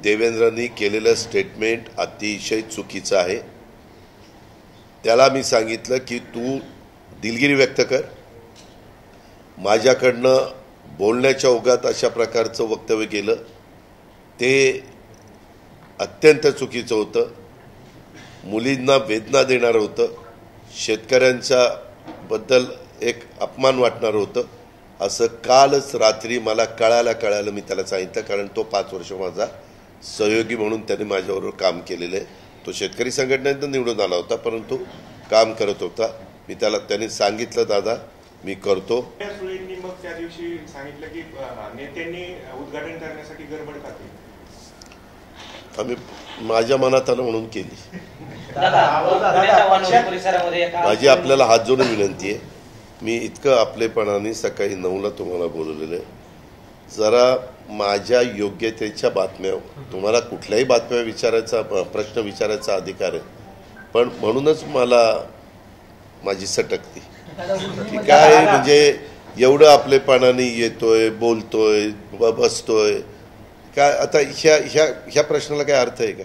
देवेंद्रांनी केलेलं स्टेटमेंट अतिशय चुकीचं आहे। त्याला मी सांगितलं की तू दिलगिरी व्यक्त कर, माझ्याकडनं बोलण्याच्या ओघात अशा प्रकारचं वक्तव्य केलं ते अत्यंत चुकीचं होतं, मुलींना वेदना देणारं होतं, शेतकऱ्यांच्या बद्दल एक अपमान वाटणारं होतं। असं कालच रात्री मला कळालं, मी त्याला सांगितलं, कारण तो 5 वर्ष माझा सहयोगी म्हणून त्याने माझ्याबरोबर काम केलेलं आहे। तो शेतकरी संघटनेतून निवडून आला होता, परंतु काम करत होता। मी त्याने सांगितलं, दादा मी करतो। मग त्या दिवशी सांगितलं की नेत्यांनी उद्घाटन करण्यासाठी गडबड करते, आम्ही माझ्या मनात आलं म्हणून केली। माझी आपल्याला हात जोडून विनंती आहे, मी इतकं आपलेपणाने सकाळी 9ला तुम्हाला बोलवलेलं आहे, जरा माझ्या योग्यतेच्या बातम्या, तुम्हाला कुठल्याही बातम्या विचारायचा, प्रश्न विचारायचा अधिकार आहे, पण म्हणूनच मला माझी सटकती की काय म्हणजे एवढं आपलेपणाने येतोय, बोलतोय, बसतोय, काय आता ह्या प्रश्नाला काय अर्थ आहे का?